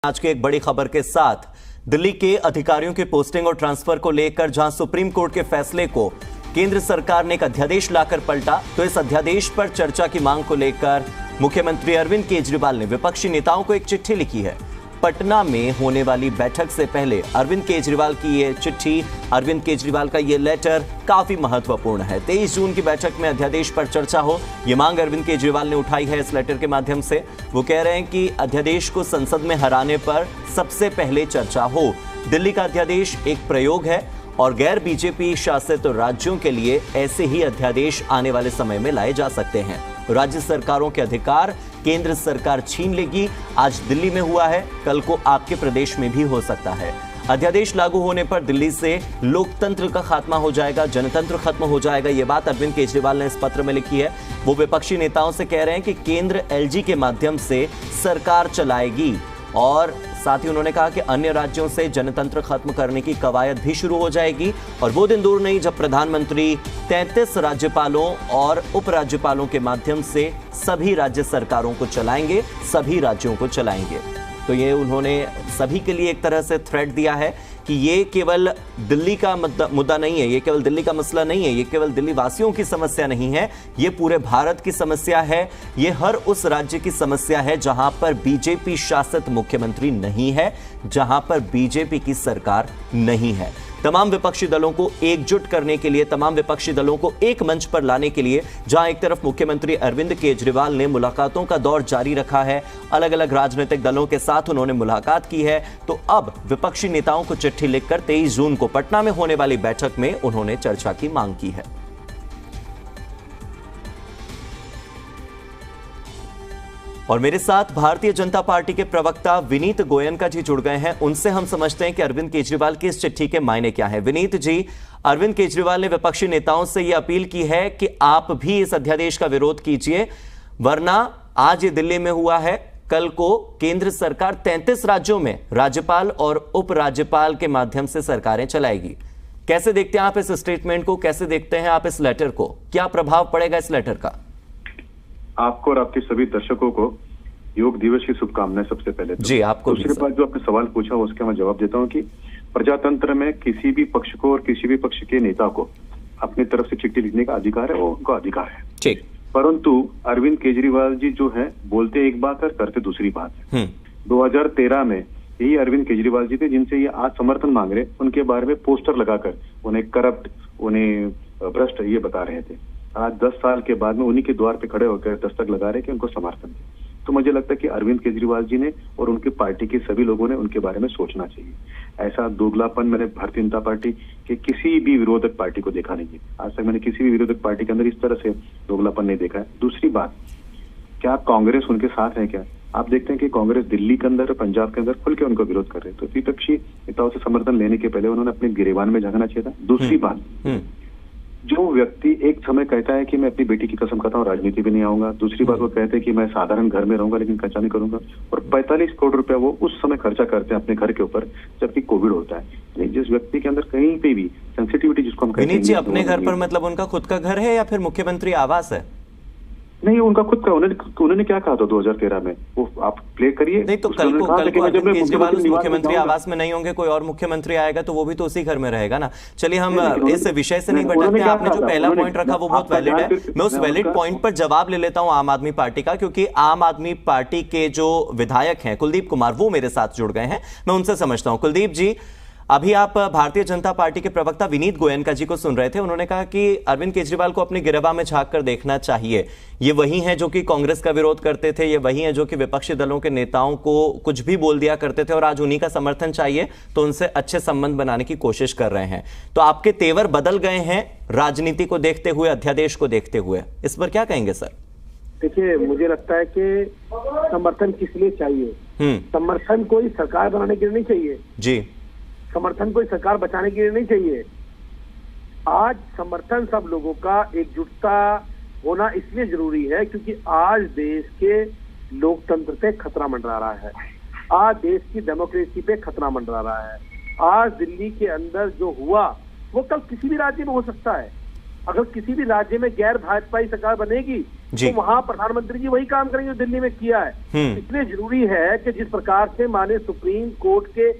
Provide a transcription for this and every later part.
आज की एक बड़ी खबर के साथ दिल्ली के अधिकारियों की पोस्टिंग और ट्रांसफर को लेकर जहां सुप्रीम कोर्ट के फैसले को केंद्र सरकार ने एक अध्यादेश लाकर पलटा, तो इस अध्यादेश पर चर्चा की मांग को लेकर मुख्यमंत्री अरविंद केजरीवाल ने विपक्षी नेताओं को एक चिट्ठी लिखी है। पटना में होने वाली बैठक से पहले अरविंद केजरीवाल की ये चिट्ठी, अरविंद केजरीवाल का ये लेटर काफी महत्वपूर्ण है। 23 जून की बैठक में अध्यादेश पर चर्चा हो, ये मांग अरविंद केजरीवाल ने उठाई है इस लेटर के माध्यम से। वो कह रहे हैं कि अध्यादेश को संसद में हराने पर सबसे पहले चर्चा हो। दिल्ली का अध्यादेश एक प्रयोग है और गैर बीजेपी शासित राज्यों के लिए ऐसे ही अध्यादेश आने वाले समय में लाए जा सकते हैं। राज्य सरकारों के अधिकार केंद्र सरकार छीन लेगी। आज दिल्ली में हुआ है, कल को आपके प्रदेश में भी हो सकता है। अध्यादेश लागू होने पर दिल्ली से लोकतंत्र का खात्मा हो जाएगा, जनतंत्र खत्म हो जाएगा। यह बात अरविंद केजरीवाल ने इस पत्र में लिखी है। वो विपक्षी नेताओं से कह रहे हैं कि केंद्र एलजी के माध्यम से सरकार चलाएगी और साथ ही उन्होंने कहा कि अन्य राज्यों से जनतंत्र खत्म करने की कवायद भी शुरू हो जाएगी और वो दिन दूर नहीं जब प्रधानमंत्री 33 राज्यपालों और उपराज्यपालों के माध्यम से सभी राज्य सरकारों को चलाएंगे, सभी राज्यों को चलाएंगे। तो ये उन्होंने सभी के लिए एक तरह से थ्रेट दिया है कि ये केवल दिल्ली का मुद्दा नहीं है, ये केवल दिल्ली का मसला नहीं है, ये केवल दिल्ली वासियों की समस्या नहीं है, ये पूरे भारत की समस्या है। ये हर उस राज्य की समस्या है जहां पर बीजेपी शासित मुख्यमंत्री नहीं है, जहां पर बीजेपी की सरकार नहीं है। तमाम विपक्षी दलों को एकजुट करने के लिए, तमाम विपक्षी दलों को एक मंच पर लाने के लिए, जहां एक तरफ मुख्यमंत्री अरविंद केजरीवाल ने मुलाकातों का दौर जारी रखा है, अलग अलग राजनीतिक दलों के साथ उन्होंने मुलाकात की है, तो अब विपक्षी नेताओं को चिट्ठी लिखकर 23 जून को पटना में होने वाली बैठक में उन्होंने चर्चा की मांग की है। और मेरे साथ भारतीय जनता पार्टी के प्रवक्ता विनीत गोयनका जी जुड़ गए हैं। उनसे हम समझते हैं कि अरविंद केजरीवाल की इस चिट्ठी के मायने क्या है। विनीत जी, अरविंद केजरीवाल ने विपक्षी नेताओं से यह अपील की है कि आप भी इस अध्यादेश का विरोध कीजिए, वरना आज ये दिल्ली में हुआ है, कल को केंद्र सरकार 33 राज्यों में राज्यपाल और उपराज्यपाल के माध्यम से सरकारें चलाएगी। कैसे देखते हैं आप इस स्टेटमेंट को, कैसे देखते हैं आप इस लेटर को, क्या प्रभाव पड़ेगा इस लेटर का? आपको और आपके सभी दर्शकों को योग दिवस की शुभकामनाएं सबसे पहले तो। जी, आपको दूसरी बात जो आपने सवाल पूछा उसके मैं जवाब देता हूं कि प्रजातंत्र में किसी भी पक्ष को और किसी भी पक्ष के नेता को अपनी तरफ से चिट्ठी लिखने का अधिकार है, वो उनका अधिकार है। ठीक। परंतु अरविंद केजरीवाल जी जो है बोलते एक बात है, करते दूसरी बात है। 2013 में यही अरविंद केजरीवाल जी थे जिनसे ये आज समर्थन मांग रहे, उनके बारे में पोस्टर लगाकर उन्हें करप्ट, उन्हें भ्रष्ट ये बता रहे थे। आज 10 साल के बाद में उन्हीं के द्वार पे खड़े होकर दस्तक लगा रहे कि उनको समर्थन दे। तो मुझे लगता है कि अरविंद केजरीवाल जी ने और उनकी पार्टी के सभी लोगों ने उनके बारे में सोचना चाहिए। ऐसा दोगलापन मैंने भारतीय जनता पार्टी के किसी भी विरोधक पार्टी को देखा नहीं है। आज तक मैंने किसी भी विरोधक पार्टी के अंदर इस तरह से दोगलापन नहीं देखा है। दूसरी बात, क्या कांग्रेस उनके साथ है? क्या आप देखते हैं कि कांग्रेस दिल्ली के अंदर, पंजाब के अंदर खुल के उनको विरोध कर रहे हैं। तो विपक्षी नेताओं से समर्थन लेने के पहले उन्होंने अपने गिरेबान में झांकना चाहिए था। दूसरी बात, जो व्यक्ति एक समय कहता है कि मैं अपनी बेटी की कसम खाता हूँ राजनीति भी नहीं आऊंगा, दूसरी बात वो कहते हैं कि मैं साधारण घर में रहूंगा लेकिन खर्चा नहीं करूंगा, और 45 करोड़ रुपया वो उस समय खर्चा करते हैं अपने घर के ऊपर जबकि कोविड होता है। जिस व्यक्ति के अंदर कहीं पे भी सेंसिटिविटी जिसको हम कहते हैं। जी, अपने घर पर मतलब उनका खुद का घर है या फिर मुख्यमंत्री आवास है? नहीं, उनका खुद का। उन्होंने क्या कहा था 2013 में, वो आप प्ले करिए। नहीं तो कल को केजरीवाल मुख्यमंत्री आवास में नहीं होंगे, कोई और मुख्यमंत्री आएगा तो वो भी तो उसी घर में रहेगा ना। चलिए हम इस विषय से नहीं भटकते। आपने जो पहला पॉइंट रखा वो बहुत वैलिड है। मैं उस वैलिड पॉइंट पर जवाब ले लेता हूं आम आदमी पार्टी का, क्योंकि आम आदमी पार्टी के जो विधायक हैं कुलदीप कुमार, वो मेरे साथ जुड़ गए हैं। मैं उनसे समझता हूं। कुलदीप जी, अभी आप भारतीय जनता पार्टी के प्रवक्ता विनीत गोयनका जी को सुन रहे थे। उन्होंने कहा कि अरविंद केजरीवाल को अपने गिरेबान में झांक कर देखना चाहिए। ये वही हैं जो कि कांग्रेस का विरोध करते थे, ये वही हैं जो कि विपक्षी दलों के नेताओं को कुछ भी बोल दिया करते थे और आज उन्हीं का समर्थन चाहिए तो उनसे अच्छे संबंध बनाने की कोशिश कर रहे हैं। तो आपके तेवर बदल गए हैं राजनीति को देखते हुए, अध्यादेश को देखते हुए, इस पर क्या कहेंगे सर? देखिए, मुझे लगता है कि समर्थन किस लिए चाहिए? समर्थन कोई सरकार बनाने के लिए नहीं चाहिए जी, समर्थन कोई सरकार बचाने के लिए नहीं चाहिए। आज समर्थन सब लोगों का एकजुटता होना इसलिए जरूरी है क्योंकि आज देश के लोकतंत्र पे खतरा मंडरा रहा है, आज देश की डेमोक्रेसी पे खतरा मंडरा रहा है। आज दिल्ली के अंदर जो हुआ वो कल किसी भी राज्य में हो सकता है। अगर किसी भी राज्य में गैर भाजपाई सरकार बनेगी तो वहां प्रधानमंत्री जी वही काम करेंगे जो दिल्ली में किया है। इसलिए जरूरी है कि जिस प्रकार से माननीय सुप्रीम कोर्ट के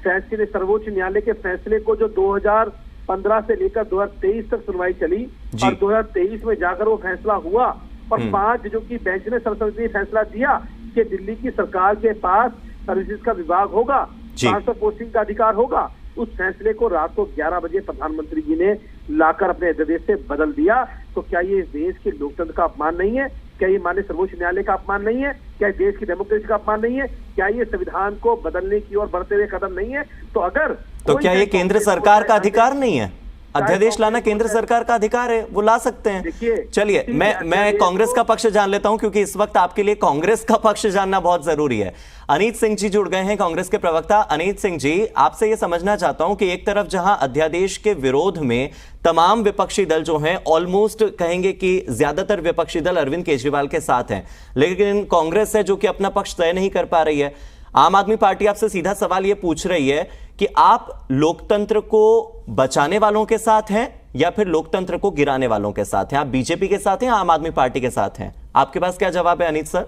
फैसले, सर्वोच्च न्यायालय के फैसले को जो 2015 से लेकर 2023 तक सुनवाई चली और 2023 में जाकर वो फैसला हुआ और 5 जजों की बेंच ने सर्वसम्मति ने फैसला दिया कि दिल्ली की सरकार के पास सर्विसेज का विभाग होगा, ट्रांसफर पोस्टिंग का अधिकार होगा। उस फैसले को रात को 11 बजे प्रधानमंत्री जी ने लाकर अपने अध्यादेश से बदल दिया। तो क्या ये इस देश के लोकतंत्र का अपमान नहीं है? क्या ये माननीय सर्वोच्च न्यायालय का अपमान नहीं है? क्या देश की डेमोक्रेसी का अपमान नहीं है? क्या ये संविधान को बदलने की ओर बढ़ते हुए कदम नहीं है? तो क्या ये केंद्र सरकार का अधिकार नहीं है? अध्यादेश लाना केंद्र सरकार का अधिकार है, वो ला सकते हैं। चलिए मैं कांग्रेस का पक्ष जान लेता हूं, क्योंकि इस वक्त आपके लिए कांग्रेस का पक्ष जानना बहुत जरूरी है। अनीत सिंह जी जुड़ गए हैं, कांग्रेस के प्रवक्ता। अनीत सिंह जी, आपसे यह समझना चाहता हूं कि एक तरफ जहां अध्यादेश के विरोध में तमाम विपक्षी दल जो हैं, ऑलमोस्ट कहेंगे कि ज्यादातर विपक्षी दल अरविंद केजरीवाल के साथ हैं, लेकिन कांग्रेस है जो कि अपना पक्ष तय नहीं कर पा रही है। आम आदमी पार्टी आपसे सीधा सवाल यह पूछ रही है कि आप लोकतंत्र को बचाने वालों के साथ हैं या फिर लोकतंत्र को गिराने वालों के साथ हैं? आप बीजेपी के साथ हैं, आम आदमी पार्टी के साथ हैं? आपके पास क्या जवाब है अनीत सर?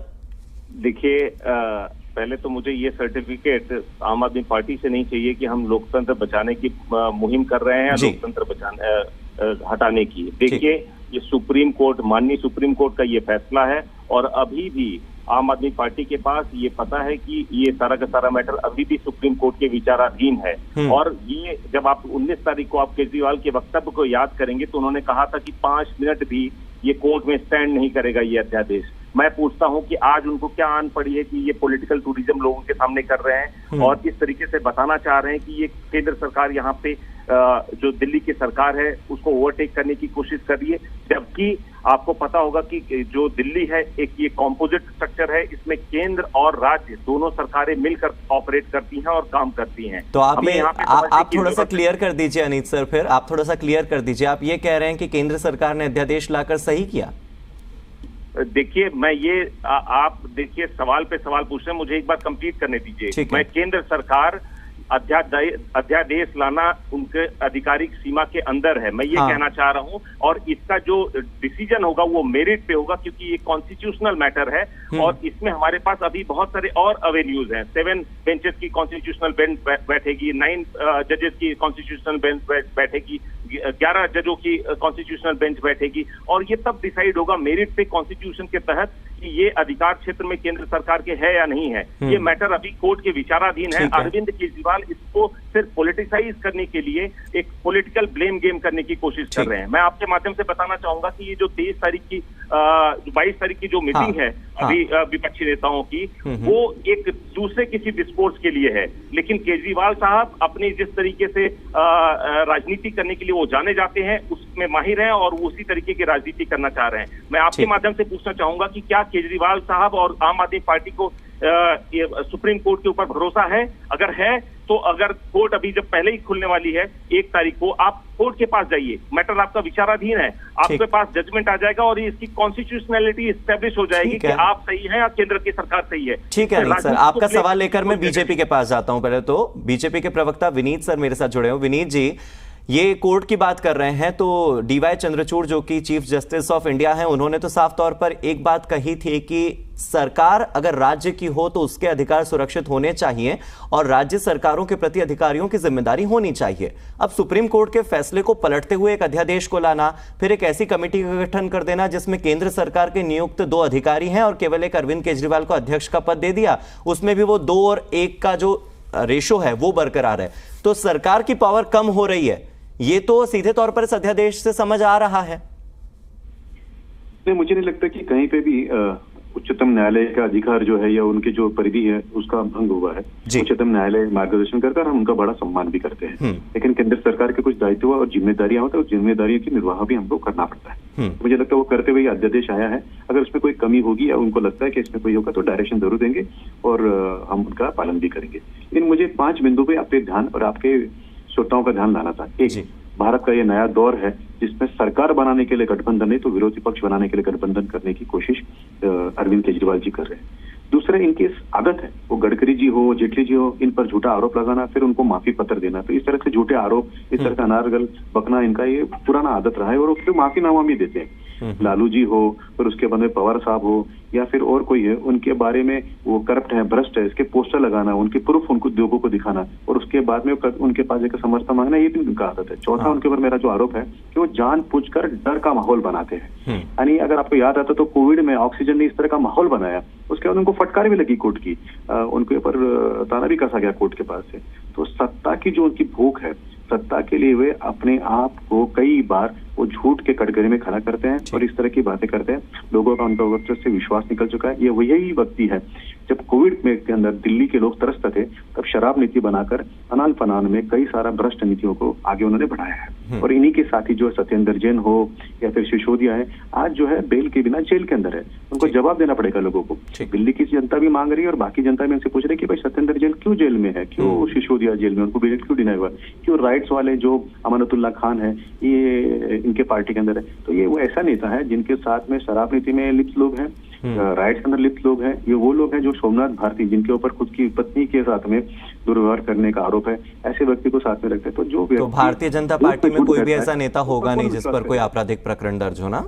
देखिए, पहले तो मुझे ये सर्टिफिकेट आम आदमी पार्टी से नहीं चाहिए कि हम लोकतंत्र बचाने की मुहिम कर रहे हैं, लोकतंत्र हटाने की। देखिए, ये सुप्रीम कोर्ट, माननीय सुप्रीम कोर्ट का ये फैसला है और अभी भी आम आदमी पार्टी के पास ये पता है कि ये सारा का सारा मैटर अभी भी सुप्रीम कोर्ट के विचाराधीन है। और ये जब आप 19 तारीख को आप केजरीवाल के वक्तव्य को याद करेंगे तो उन्होंने कहा था कि 5 मिनट भी ये कोर्ट में स्टैंड नहीं करेगा ये अध्यादेश। मैं पूछता हूं कि आज उनको क्या आन पड़ी है कि ये पॉलिटिकल टूरिज्म लोगों के सामने कर रहे हैं और इस तरीके से बताना चाह रहे हैं कि ये केंद्र सरकार यहाँ पे जो दिल्ली की सरकार है उसको ओवरटेक करने की कोशिश कर रही है, जबकि आपको पता होगा कि जो दिल्ली है एक ये कॉम्पोजिट स्ट्रक्चर है, इसमें केंद्र और राज्य दोनों सरकारें मिलकर ऑपरेट करती हैं और काम करती हैं। तो आप थोड़ा सा क्लियर कर दीजिए अनीत सर, फिर आप थोड़ा सा क्लियर कर दीजिए। आप ये कह रहे हैं कि केंद्र सरकार ने अध्यादेश लाकर सही किया? देखिए, मैं ये आप देखिए सवाल पे सवाल पूछ रहे हैं, मुझे एक बार कंप्लीट करने दीजिए। मैं केंद्र सरकार अध्यादेश लाना उनके आधिकारिक सीमा के अंदर है, मैं ये कहना चाह रहा हूं। और इसका जो डिसीजन होगा वो मेरिट पे होगा, क्योंकि ये कॉन्स्टिट्यूशनल मैटर है और इसमें हमारे पास अभी बहुत सारे और अवेन्यूज हैं। 7 बेंचेस की कॉन्स्टिट्यूशनल बेंच बैठेगी, 9 जजेस की कॉन्स्टिट्यूशनल बेंच बैठेगी, 11 जजों की कॉन्स्टिट्यूशनल बेंच बैठेगी और ये तब डिसाइड होगा मेरिट पे कॉन्स्टिट्यूशन के तहत कि ये अधिकार क्षेत्र में केंद्र सरकार के है या नहीं है। ये मैटर अभी कोर्ट के विचाराधीन है। अरविंद केजरीवाल इसको सिर्फ पॉलिटिसाइज करने के लिए एक पॉलिटिकल ब्लेम गेम करने की कोशिश कर रहे हैं। मैं आपके माध्यम से बताना चाहूंगा कि ये जो 22 तारीख की जो मीटिंग है अभी विपक्षी नेताओं की, वो एक दूसरे किसी डिस्कोर्स के लिए है, लेकिन केजरीवाल साहब अपनी जिस तरीके से राजनीति करने के लिए वो जाने जाते हैं उसमें माहिर हैं और उसी तरीके की राजनीति करना चाह रहे हैं। मैं आपके माध्यम से पूछना चाहूंगा कि क्या केजरीवाल साहब और आम आदमी पार्टी को सुप्रीम कोर्ट के ऊपर भरोसा है? अगर है तो अगर कोर्ट अभी जब पहले ही खुलने वाली है 1 तारीख को, आप कोर्ट के पास जाइए, मैटर आपका विचाराधीन है, आपके पास जजमेंट आ जाएगा और इसकी कॉन्स्टिट्यूशनैलिटी एस्टेब्लिश हो जाएगी कि आप सही हैं या केंद्र की सरकार सही है। ठीक है अनीत सर, आपका सवाल लेकर मैं बीजेपी के पास जाता हूं। पहले तो बीजेपी के प्रवक्ता विनीत सर मेरे साथ जुड़े हो। विनीत जी, ये कोर्ट की बात कर रहे हैं, तो डीवाई चंद्रचूड़ जो कि चीफ जस्टिस ऑफ इंडिया हैं, उन्होंने तो साफ तौर पर एक बात कही थी कि सरकार अगर राज्य की हो तो उसके अधिकार सुरक्षित होने चाहिए और राज्य सरकारों के प्रति अधिकारियों की जिम्मेदारी होनी चाहिए। अब सुप्रीम कोर्ट के फैसले को पलटते हुए एक अध्यादेश को लाना, फिर एक ऐसी कमेटी का गठन कर देना जिसमें केंद्र सरकार के नियुक्त 2 अधिकारी हैं और केवल एक अरविंद केजरीवाल को अध्यक्ष का पद दे दिया, उसमें भी वो 2 और 1 का जो रेशो है वो बरकरार है, तो सरकार की पावर कम हो रही है। ये तो सीधे तौर पर इस अध्यादेश से समझ आ रहा है। नहीं, मुझे नहीं लगता कि कहीं पे भी उच्चतम न्यायालय का अधिकार जो है या उनकी जो परिधि है उसका भंग हुआ है। उच्चतम न्यायालय मार्गदर्शन करता है, हम उनका बड़ा सम्मान भी करते हैं, लेकिन केंद्र सरकार के कुछ दायित्व और जिम्मेदारियां होती है, उस जिम्मेदारियों की निर्वाह भी हमको करना पड़ता है। मुझे लगता है वो करते हुए अध्यादेश आया है। अगर उसमें कोई कमी होगी या उनको लगता है कि इसमें कोई होगा तो डायरेक्शन जरूर देंगे और हम उनका पालन भी करेंगे। लेकिन मुझे 5 बिंदु पे आपके ध्यान और आपके श्रोताओं का ध्यान लाना था। एक, भारत का ये नया दौर है जिसमें सरकार बनाने के लिए गठबंधन नहीं तो विरोधी पक्ष बनाने के लिए गठबंधन करने की कोशिश अरविंद केजरीवाल जी कर रहे हैं। दूसरा, इनकी आदत है, वो गडकरी जी हो, जेटली जी हो, इन पर झूठा आरोप लगाना, फिर उनको माफी पत्र देना। तो इस तरह से झूठे आरोप, इस तरह का अनारगल बकना इनका ये पुराना आदत रहा है और फिर माफीनामा भी देते हैं। लालू जी हो, फिर उसके बाद में पवार साहब हो, या फिर और कोई है, उनके बारे में वो करप्ट है, भ्रष्ट है, इसके पोस्टर लगाना, उनके प्रूफ उनको उद्योगों को दिखाना और उसके बाद में उनके पास एक समर्थन मांगना, ये भी उनका आदत है। चौथा उनके ऊपर मेरा जो आरोप है कि वो जानबूझकर डर का माहौल बनाते हैं। यानी अगर आपको याद आता तो कोविड में ऑक्सीजन ने इस तरह का माहौल बनाया, उसके बाद उनको फटकार भी लगी कोर्ट की, उनके ऊपर ताना भी कसा गया कोर्ट के पास से। तो सत्ता की जो उनकी भूख है, सत्ता के लिए वे अपने आप को कई बार वो झूठ के कटघरे में खड़ा करते हैं और इस तरह की बातें करते हैं। लोगों का उनका वर्चस्व से विश्वास निकल चुका है। ये वही व्यक्ति है जब कोविड में के अंदर दिल्ली के लोग तरसते थे, तब शराब नीति बनाकर अनाल फनान में कई सारा भ्रष्ट नीतियों को आगे उन्होंने बढ़ाया है। और इन्हीं के साथी जो सत्येंद्र जैन हो या फिर सिसोदिया है, आज जो है बेल के बिना जेल के अंदर है। उनको जवाब देना पड़ेगा लोगों को। दिल्ली की जनता भी मांग रही है और बाकी जनता भी उनसे पूछ रही है कि भाई सत्येंद्र जैन क्यों जेल में है, क्यों सिसोदिया जेल में, उनको बेल क्यों डिनाई हुआ, क्यों राइट्स वाले जो अमानतुल्लाह खान है ये इनके पार्टी के अंदर है। तो ये वो ऐसा नेता है जिनके साथ में शराब नीति में लिप्त लोग हैं, राइट्स के अंदर लिप्त लोग हैं। ये वो लोग हैं जो सोमनाथ भारती, जिनके ऊपर खुद की पत्नी के साथ में दुर्व्यवहार करने का आरोप है, ऐसे व्यक्ति को साथ में रखते हैं। तो जो तो भारतीय जनता पार्टी में कोई भी ऐसा नेता होगा नहीं जिस पर कोई आपराधिक प्रकरण दर्ज हो ना?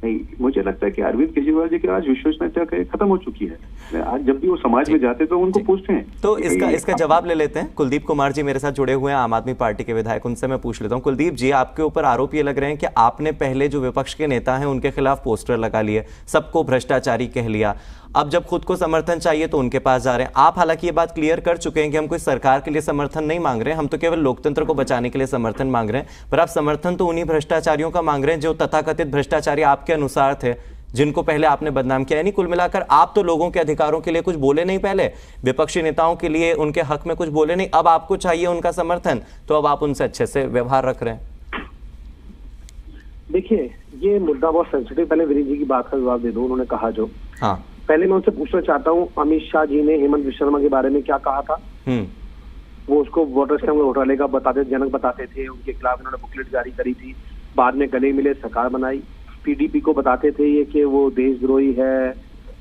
नहीं, मुझे लगता है कि अरविंद केजरीवाल जी की आज विश्वसनीयता खत्म हो चुकी है। आज जब भी वो समाज में जाते तो उनको पूछते हैं। तो इसका जवाब ले लेते हैं। कुलदीप कुमार जी मेरे साथ जुड़े हुए हैं, आम आदमी पार्टी के विधायक, उनसे मैं पूछ लेता हूं। कुलदीप जी, आपके ऊपर आरोप ये लग रहे हैं कि आपने पहले जो विपक्ष के नेता हैं उनके खिलाफ पोस्टर लगा लिए, सबको भ्रष्टाचारी कह लिया, अब जब खुद को समर्थन चाहिए तो उनके पास जा रहे हैं। आप हालांकि ये बात क्लियर कर चुके हैं कि हम कोई सरकार के लिए समर्थन नहीं मांग रहे हैं, हम तो केवल लोकतंत्र को बचाने के लिए समर्थन मांग रहे हैं। पर आप समर्थन तो उन्हीं भ्रष्टाचारियों का मांग रहे हैं जो तथाकथित भ्रष्टाचारी आपके अनुसार थे, जिनको पहले आपने बदनाम किया। यानी कुल मिलाकर आप तो लोगों के अधिकारों के लिए कुछ बोले नहीं, पहले विपक्षी नेताओं के लिए उनके हक में कुछ बोले नहीं, अब आपको चाहिए उनका समर्थन, तो अब आप उनसे अच्छे से व्यवहार रख रहे हैं। देखिए, ये मुद्दा बहुत सेंसिटिव, पहले वीरेंद्र जी की बात का जवाब दे दो। उन्होंने कहा जो, हाँ, पहले मैं उनसे पूछना चाहता हूँ, अमित शाह जी ने हेमंत विश्व शर्मा के बारे में क्या कहा था? वो उसको वोटर स्कैम घोटाले का जनक बताते थे, उनके खिलाफ उन्होंने बुकलेट जारी करी थी, बाद में गले मिले, सरकार बनाई। पीडीपी को बताते थे ये कि वो देशद्रोही है,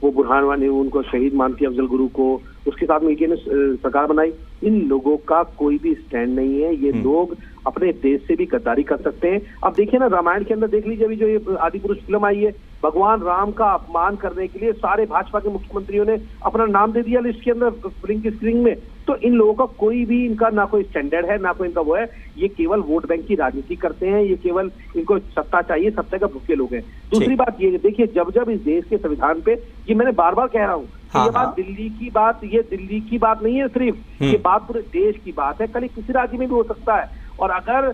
वो बुरहान वानी उनको शहीद मानती है, अफजल गुरु को, उसके साथ मिलकर ने सरकार बनाई। इन लोगों का कोई भी स्टैंड नहीं है। ये लोग अपने देश से भी गद्दारी कर सकते हैं। अब देखिए ना, रामायण के अंदर देख लीजिए, अभी जो ये आदि पुरुष फिल्म आई है, भगवान राम का अपमान करने के लिए सारे भाजपा के मुख्यमंत्रियों ने अपना नाम दे दिया लिस्ट के अंदर, फिल्म की स्क्रीनिंग में। तो इन लोगों का कोई भी, इनका ना कोई स्टैंडर्ड है, ना कोई इनका वो है। ये केवल वोट बैंक की राजनीति करते हैं, ये केवल इनको सत्ता चाहिए, सत्ता का भूखे लोग हैं। दूसरी बात ये देखिए, जब जब इस देश के संविधान पे, ये मैंने बार बार कह रहा हूँ, ये बात दिल्ली की बात, ये दिल्ली की बात नहीं है सिर्फ, ये बात पूरे देश की बात है। कल किसी राज्य में भी हो सकता है। और अगर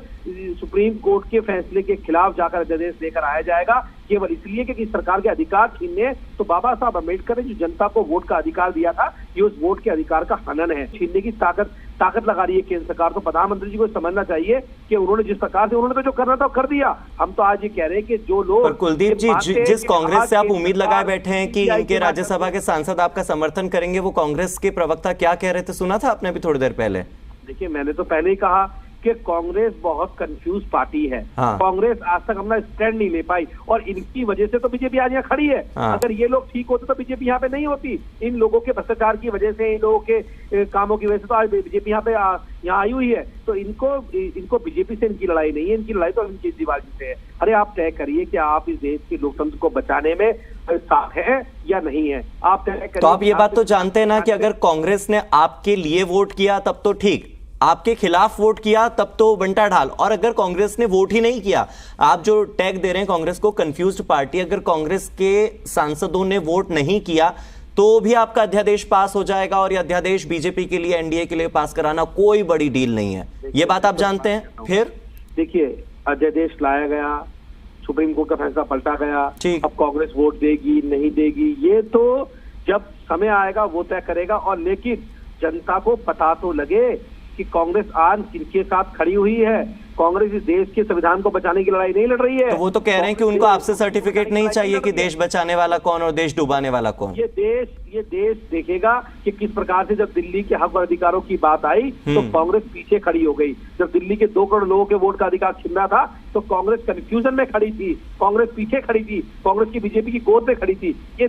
सुप्रीम कोर्ट के फैसले के खिलाफ जाकर अध्यादेश लेकर आया जाएगा केवल इसलिए कि सरकार के अधिकार छीनने, तो बाबा साहब अम्बेडकर ने जो जनता को वोट का अधिकार दिया था, ये उस वोट के अधिकार का हनन है। छीनने की ताकत लगा रही है केंद्र सरकार। तो प्रधानमंत्री जी को समझना चाहिए कि उन्होंने जिस प्रकार से, उन्होंने तो जो करना था कर दिया। हम तो आज ये कह रहे हैं कि जो लोग, कुलदीप जी, जिस कांग्रेस से आप उम्मीद लगाए बैठे हैं कि इनके राज्यसभा के सांसद आपका समर्थन करेंगे, वो कांग्रेस के प्रवक्ता क्या कह रहे थे, सुना था आपने अभी थोड़ी देर पहले? देखिए, मैंने तो पहले ही कहा कि कांग्रेस बहुत कंफ्यूज पार्टी है। हाँ। कांग्रेस आज तक अपना स्टैंड नहीं ले पाई और इनकी वजह से तो बीजेपी आज यहाँ खड़ी है। हाँ। अगर ये लोग ठीक होते तो बीजेपी यहाँ पे नहीं होती। इन लोगों के भ्रष्टाचार की वजह से, इन लोगों के कामों की वजह से तो आज बीजेपी यहाँ पे यहाँ आई हुई है। तो इनको बीजेपी से इनकी लड़ाई नहीं है, इनकी लड़ाई तो अरविंद केजरीवाल जी से है। अरे आप तय करिए कि आप इस देश के लोकतंत्र को बचाने में साथ है या नहीं है, आप तय करिए। तो आप ये बात तो जानते हैं ना कि अगर कांग्रेस ने आपके लिए वोट किया तब तो ठीक, आपके खिलाफ वोट किया तब तो बंटा ढाल। और अगर कांग्रेस ने वोट ही नहीं किया, आप जो टैग दे रहे हैं कांग्रेस को कंफ्यूज्ड पार्टी, अगर कांग्रेस के सांसदों ने वोट नहीं किया तो भी आपका अध्यादेश पास हो जाएगा और यह अध्यादेश बीजेपी के लिए, एनडीए के लिए पास कराना कोई बड़ी डील नहीं है। ये बात आप जानते हैं। फिर देखिए, अध्यादेश लाया गया, सुप्रीम कोर्ट का फैसला पलटा गया, अब कांग्रेस वोट देगी नहीं देगी, ये तो जब समय आएगा वो तय करेगा। और लेकिन जनता को पता तो लगे कि कांग्रेस आज किनके साथ खड़ी हुई है। कांग्रेस इस देश के संविधान को बचाने की लड़ाई नहीं लड़ रही है। तो वो तो कह रहे हैं कि उनको आपसे सर्टिफिकेट नहीं चाहिए कि देश बचाने वाला कौन और देश डुबाने वाला कौन। ये देश देखेगा कि किस प्रकार से जब दिल्ली के हक और अधिकारों की बात आई तो कांग्रेस पीछे खड़ी हो गई। जब दिल्ली के 2 करोड़ लोगों के वोट का अधिकार छिन रहा था तो कांग्रेस कंफ्यूजन में खड़ी थी, कांग्रेस पीछे खड़ी थी, कांग्रेस की बीजेपी की गोद में खड़ी थी। ये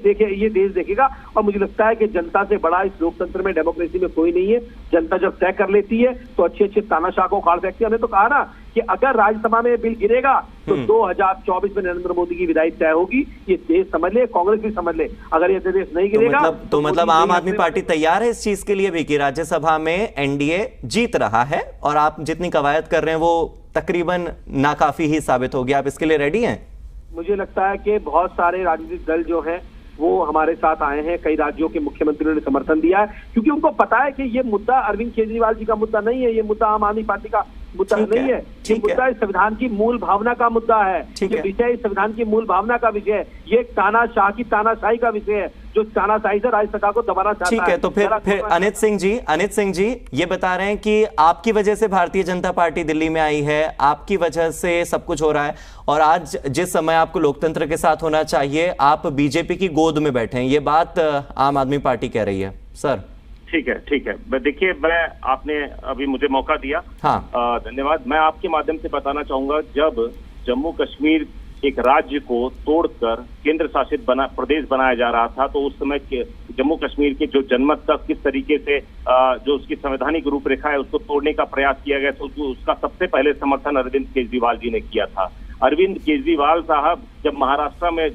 देश देखेगा। और मुझे लगता है कि जनता से बड़ा इस लोकतंत्र में, डेमोक्रेसी में कोई नहीं है। जनता जब तय कर लेती है तो अच्छे तानाशाह को उखाड़ फेंकती है। हमने तो कहा ना कि अगर राज्यसभा में बिल गिरेगा तो 2024 में नरेंद्र मोदी की विदाई तय होगी। ये देश समझ ले, कांग्रेस भी समझ ले। अगर ये देश नहीं गिरेगा तो मतलब आम आदमी पार्टी तैयार है इस चीज के लिए भी कि राज्यसभा में एनडीए जीत रहा है और आप जितनी कवायद कर रहे हैं वो तकरीबन नाकाफी ही साबित होगी, आप इसके लिए रेडी हैं? मुझे लगता है कि बहुत सारे राजनीतिक दल जो हैं वो हमारे साथ आए हैं, कई राज्यों के मुख्यमंत्रियों ने समर्थन दिया है, क्योंकि उनको पता है कि ये मुद्दा अरविंद केजरीवाल जी का मुद्दा नहीं है, ये मुद्दा आम आदमी पार्टी का मुद्दा नहीं है, ये मुद्दा इस संविधान की मूल भावना का मुद्दा है, ये विषय इस संविधान की मूल भावना का विषय है, ये तानाशाह की तानाशाही का विषय है जो तानाशाही से राज्य सरकार को दबाना चाहता है। ठीक है, तो फिर अनित सिंह जी ये बता रहे हैं कि आपकी वजह से भारतीय जनता पार्टी दिल्ली में आई है, आपकी वजह से सब कुछ हो रहा है और आज जिस समय आपको लोकतंत्र के साथ होना चाहिए आप बीजेपी की गोद में बैठे हैं, ये बात आम आदमी पार्टी कह रही है। सर ठीक है, देखिए आपने अभी मुझे मौका दिया, हाँ धन्यवाद। मैं आपके माध्यम से बताना चाहूंगा, जब जम्मू कश्मीर एक राज्य को तोड़कर केंद्र शासित प्रदेश बनाया जा रहा था, तो उस समय जम्मू कश्मीर के जो जनमत का किस तरीके से जो उसकी संवैधानिक रूपरेखा है उसको तोड़ने का प्रयास किया गया, तो उसका सबसे पहले समर्थन अरविंद केजरीवाल जी ने किया था। अरविंद केजरीवाल साहब जब महाराष्ट्र में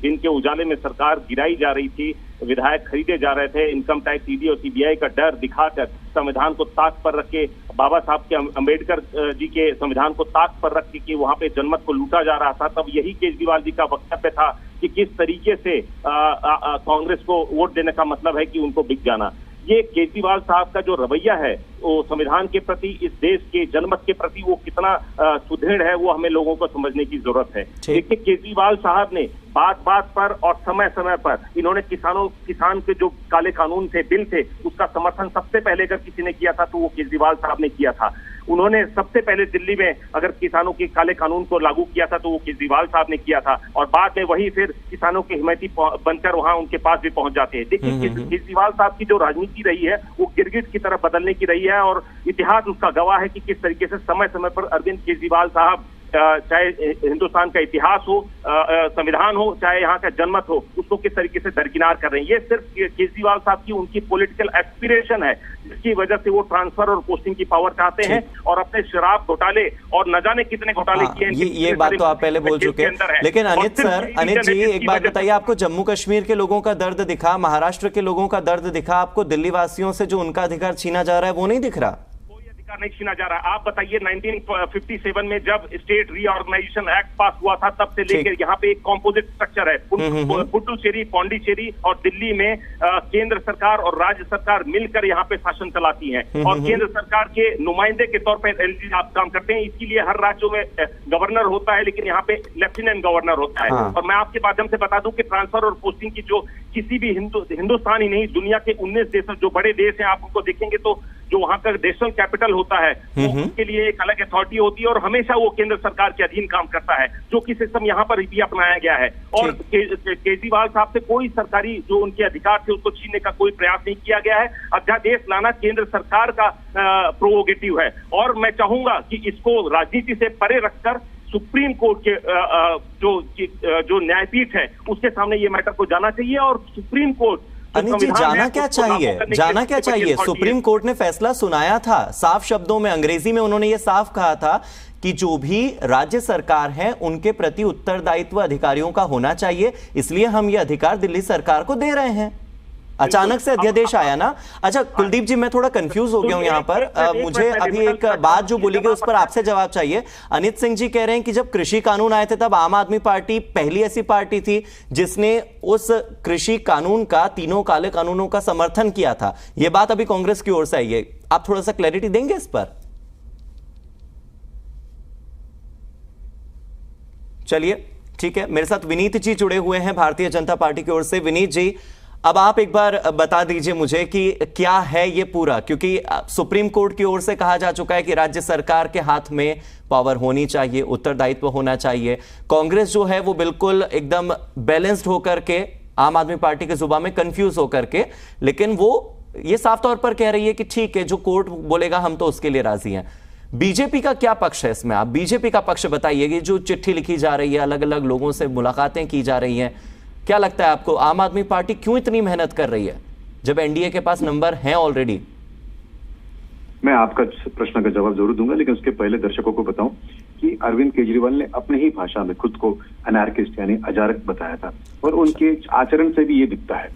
दिन के उजाले में सरकार गिराई जा रही थी, विधायक खरीदे जा रहे थे, इनकम टैक्स, ईडी और सीबीआई का डर दिखाकर संविधान को ताक पर रख के, बाबा साहब के अम्बेडकर जी के संविधान को ताक पर रख के कि वहां पे जनमत को लूटा जा रहा था, तब यही केजरीवाल जी का वक्तव्य था कि किस तरीके से कांग्रेस को वोट देने का मतलब है कि उनको बिक जाना। ये केजरीवाल साहब का जो रवैया है वो संविधान के प्रति, इस देश के जनमत के प्रति वो कितना सुदृढ़ है, वो हमें लोगों को समझने की जरूरत है। देखिए, केजरीवाल साहब ने बात बात पर और समय समय पर इन्होंने किसान के जो काले कानून थे, बिल थे, उसका समर्थन सबसे पहले अगर किसी ने किया था तो वो केजरीवाल साहब ने किया था। उन्होंने सबसे पहले दिल्ली में अगर किसानों के काले कानून को लागू किया था तो वो केजरीवाल साहब ने किया था, और बाद में वही फिर किसानों के हिमायती बनकर वहां उनके पास भी पहुंच जाते हैं। देखिए, केजरीवाल साहब की जो राजनीति रही है वो गिरगिट की तरफ बदलने की रही है, और इतिहास उसका गवाह है कि किस तरीके से समय समय पर अरविंद केजरीवाल साहब, चाहे हिंदुस्तान का इतिहास हो, संविधान हो, चाहे यहाँ का जनमत हो, उसको किस तरीके से दरकिनार कर रहे हैं। ये सिर्फ केजरीवाल साहब की उनकी पॉलिटिकल एस्पिरेशन है, जिसकी वजह से वो ट्रांसफर और पोस्टिंग की पावर चाहते हैं और अपने शराब घोटाले और न जाने कितने घोटाले किए हैं। ये बात तो आप पहले बोल चुके हैं, लेकिन अनित जी एक बात बताइए, आपको जम्मू कश्मीर के लोगों का दर्द दिखा, महाराष्ट्र के लोगों का दर्द दिखा, आपको दिल्ली वासियों से जो उनका अधिकार छीना जा रहा है वो नहीं दिख रहा? नहीं छीना जा रहा है। आप बताइए, 1957 में जब स्टेट रीऑर्गेनाइजेशन एक्ट पास हुआ था, तब से लेकर यहाँ पे एक कॉम्पोजिट स्ट्रक्चर है, पुडुचेरी, पौंडीचेरी और दिल्ली में केंद्र सरकार और राज्य सरकार मिलकर यहाँ पे शासन चलाती है, और केंद्र सरकार के नुमाइंदे के तौर पर एलजी आप काम करते हैं। इसके लिए हर राज्यों में गवर्नर होता है, लेकिन यहाँ पे लेफ्टिनेंट गवर्नर होता है। और मैं आपके माध्यम से बता दूं कि ट्रांसफर और पोस्टिंग की जो किसी भी हिंदुस्तान ही नहीं, दुनिया के 19 देश जो बड़े देश हैं, आप उनको देखेंगे तो जो वहां का नेशनल कैपिटल होता है उसके लिए एक अलग अथॉरिटी होती है, और हमेशा वो केंद्र सरकार के अधीन काम करता है, जो कि सिस्टम यहाँ पर भी अपनाया गया है। और केजरीवाल साहब से कोई सरकारी जो उनके अधिकार थे उसको छीनने का कोई प्रयास नहीं किया गया है। अध्यादेश लाना केंद्र सरकार का प्रोरोगेटिव है, और मैं चाहूंगा कि इसको राजनीति से परे रखकर सुप्रीम कोर्ट के जो न्यायपीठ है उसके सामने ये मैटर को जाना चाहिए, और सुप्रीम कोर्ट अनित जी जाना क्या चाहिए? सुप्रीम कोर्ट ने फैसला सुनाया था, साफ शब्दों में अंग्रेजी में उन्होंने ये साफ कहा था कि जो भी राज्य सरकार है उनके प्रति उत्तरदायित्व अधिकारियों का होना चाहिए, इसलिए हम ये अधिकार दिल्ली सरकार को दे रहे हैं। अचानक से अध्यादेश आया ना। अच्छा कुलदीप जी, मैं थोड़ा कंफ्यूज हो गया हूं यहाँ पर, मुझे अभी एक बात जो बोली गई उस पर आपसे जवाब चाहिए। अनित सिंह जी कह रहे हैं कि जब कृषि कानून आए थे तब आम आदमी पार्टी पहली ऐसी पार्टी थी जिसने उस कृषि कानून का, तीनों काले कानूनों का समर्थन किया था। यह बात अभी कांग्रेस की ओर से आई है, आप थोड़ा सा क्लैरिटी देंगे इस पर? चलिए ठीक है, मेरे साथ विनीत जी जुड़े हुए हैं भारतीय जनता पार्टी की ओर से। विनीत जी, अब आप एक बार बता दीजिए मुझे कि क्या है ये पूरा, क्योंकि सुप्रीम कोर्ट की ओर से कहा जा चुका है कि राज्य सरकार के हाथ में पावर होनी चाहिए, उत्तरदायित्व होना चाहिए। कांग्रेस जो है वो बिल्कुल एकदम बैलेंस्ड होकर के, आम आदमी पार्टी के जुबान में कंफ्यूज होकर के, लेकिन वो ये साफ तौर पर कह रही है कि ठीक है, जो कोर्ट बोलेगा हम तो उसके लिए राजी हैं। बीजेपी का क्या पक्ष है इसमें? आप बीजेपी का पक्ष बताइए कि जो चिट्ठी लिखी जा रही है, अलग अलग लोगों से मुलाकातें की जा रही हैं, क्या लगता है आपको आम आदमी पार्टी क्यों इतनी मेहनत कर रही है जब एनडीए के पास नंबर है ऑलरेडी? मैं आपका प्रश्न का जवाब जरूर दूंगा, लेकिन उसके पहले दर्शकों को बताऊं कि अरविंद केजरीवाल ने अपने ही भाषा में खुद को अनार्किस्ट यानी अजारक बताया था, और उनके आचरण से भी ये दिखता है।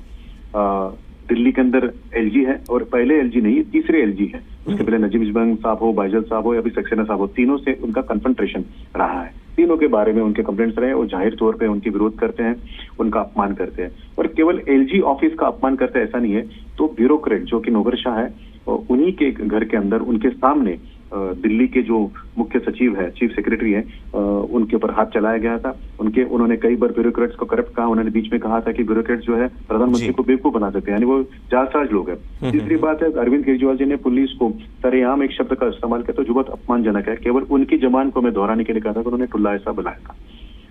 दिल्ली के अंदर एलजी है, और पहले एलजी नहीं, तीसरे एलजी है। उसके पहले नजीब जंग साहब हो, बाइजल साहब हो या फिर सक्सेना साहब हो, तीनों से उनका कन्फ्रंटेशन रहा है। तीनों के बारे में उनके कंप्लेंट्स रहे, और जाहिर तौर पे उनकी विरोध करते हैं, उनका अपमान करते हैं। और केवल एलजी ऑफिस का अपमान करते हैं ऐसा नहीं है, तो ब्यूरोक्रेट जो कि नौकरशाह है, उन्हीं के घर के अंदर उनके सामने दिल्ली के जो मुख्य सचिव है, चीफ सेक्रेटरी है, उनके ऊपर हाथ चलाया गया था। उन्होंने कई बार ब्यूरोक्रेट्स को करप्ट कहा। उन्होंने बीच में कहा था कि ब्यूरोक्रेट्स जो है प्रधानमंत्री को बेवकूफ बना सकते हैं, यानी वो जालसाज लोग हैं। तीसरी बात है, अरविंद केजरीवाल जी ने पुलिस को सरेआम एक शब्द का इस्तेमाल किया, तो जो बहुत अपमानजनक है। केवल उनकी जबान को मैं दोहराने के लिए कहा था कि उन्होंने टुल्ला ऐसा बुलाया था।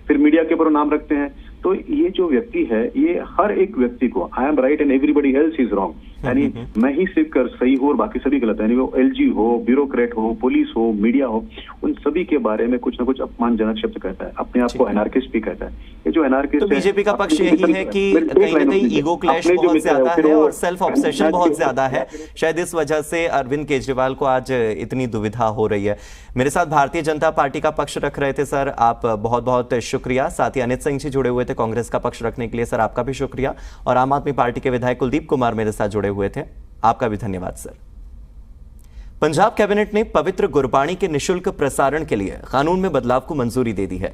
फिर मीडिया के ऊपर नाम रखते हैं। तो ये जो व्यक्ति है, ये हर एक व्यक्ति को I am right and everybody else is wrong, यानी मैं ही सिर्फ कर सही हूं और बाकी सभी गलत है, यानी वो एलजी हो, ब्यूरोक्रेट हो, पुलिस हो, मीडिया हो, उन सभी के बारे में कुछ ना कुछ अपमानजनक शब्द कहता है। अपने आप को एनार्किस्ट भी कहता है। ये जो एनार्किस्ट, तो बीजेपी का पक्ष यही है कि कहीं ना कहीं ईगो क्लैश बहुत ज्यादा है और सेल्फ ऑब्सेशन बहुत ज्यादा है। शायद इस वजह से अरविंद केजरीवाल को आज इतनी दुविधा हो रही है। मेरे साथ भारतीय जनता पार्टी का पक्ष रख रहे थे सर, आप बहुत बहुत शुक्रिया। साथ ही अनित सिंह जी जुड़े हुए थे कांग्रेस का पक्ष रखने के लिए, सर आपका भी शुक्रिया। और आम आदमी पार्टी के विधायक कुलदीप कुमार मेरे साथ जुड़े हुए थे, आपका भी धन्यवाद सर। पंजाब कैबिनेट ने पवित्र गुरबाणी के निशुल्क प्रसारण के लिए कानून में बदलाव को मंजूरी दे दी है।